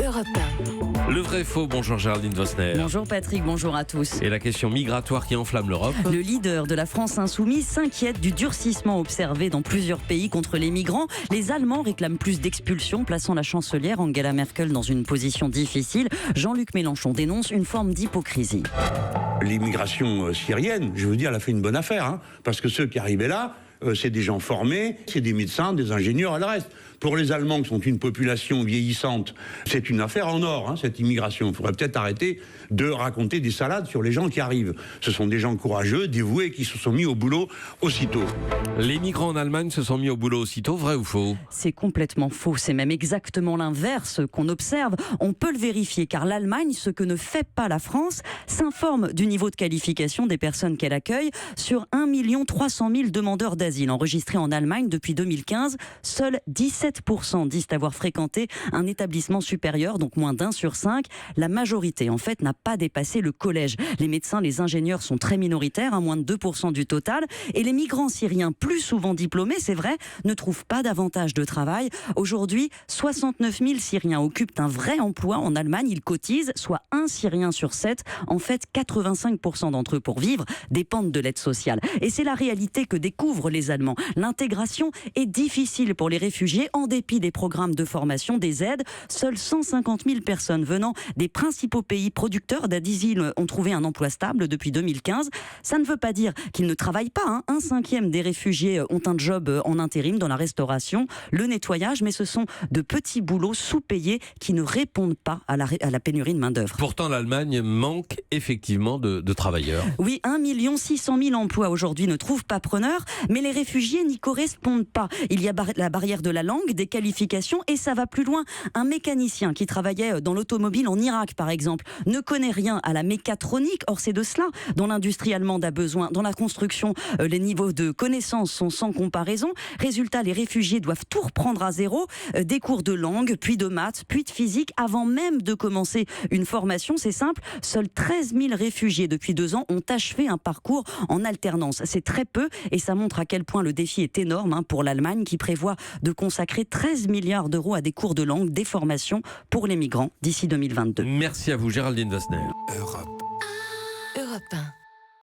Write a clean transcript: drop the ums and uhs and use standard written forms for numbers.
Europe 1. Le vrai faux, bonjour Géraldine Vosner. Bonjour Patrick, bonjour à tous. Et la question migratoire qui enflamme l'Europe. Le leader de la France insoumise s'inquiète du durcissement observé dans plusieurs pays contre les migrants. Les Allemands réclament plus d'expulsions, plaçant la chancelière Angela Merkel dans une position difficile. Jean-Luc Mélenchon dénonce une forme d'hypocrisie. L'immigration syrienne, je veux dire, elle a fait une bonne affaire, parce que ceux qui arrivaient là, c'est des gens formés, c'est des médecins, des ingénieurs et le reste. Pour les Allemands, qui sont une population vieillissante, c'est une affaire en or, cette immigration. Il faudrait peut-être arrêter de raconter des salades sur les gens qui arrivent. Ce sont des gens courageux, dévoués, qui se sont mis au boulot aussitôt. Les migrants en Allemagne se sont mis au boulot aussitôt, vrai ou faux? C'est complètement faux, c'est même exactement l'inverse qu'on observe. On peut le vérifier car l'Allemagne, ce que ne fait pas la France, s'informe du niveau de qualification des personnes qu'elle accueille. Sur 1 300 000 demandeurs d'asile enregistrés en Allemagne depuis 2015, seuls 17% disent avoir fréquenté un établissement supérieur, donc moins d'1 sur 5. La majorité, en fait, n'a pas dépassé le collège. Les médecins, les ingénieurs sont très minoritaires, moins de 2% du total. Et les migrants syriens, plus souvent diplômés, c'est vrai, ne trouvent pas davantage de travail. Aujourd'hui, 69 000 Syriens occupent un vrai emploi en Allemagne. Ils cotisent, soit 1 Syrien sur 7. En fait, 85% d'entre eux, pour vivre, dépendent de l'aide sociale. Et c'est la réalité que découvrent les Allemands. L'intégration est difficile pour les réfugiés en dépit des programmes de formation, des aides. Seules 150 000 personnes venant des principaux pays producteurs d'asile ont trouvé un emploi stable depuis 2015. Ça ne veut pas dire qu'ils ne travaillent pas. 1/5 des réfugiés ont un job en intérim dans la restauration, le nettoyage, mais ce sont de petits boulots sous-payés qui ne répondent pas à la pénurie de main-d'œuvre. Pourtant, l'Allemagne manque effectivement de travailleurs. Oui, 1 600 000 emplois aujourd'hui ne trouvent pas preneur, mais les réfugiés n'y correspondent pas. Il y a la barrière de la langue, des qualifications, et ça va plus loin. Un mécanicien qui travaillait dans l'automobile en Irak, par exemple, ne connaît rien à la mécatronique. Or, c'est de cela dont l'industrie allemande a besoin. Dans la construction, les niveaux de connaissances sont sans comparaison. Résultat, les réfugiés doivent tout reprendre à zéro. Des cours de langue, puis de maths, puis de physique, avant même de commencer une formation. C'est simple, seuls 13 000 réfugiés depuis 2 ans ont achevé un parcours en alternance. C'est très peu et ça montre à quel point le défi est énorme pour l'Allemagne qui prévoit de consacrer 13 milliards d'euros à des cours de langue, des formations pour les migrants d'ici 2022. Merci à vous Géraldine Vosner. Europe 1.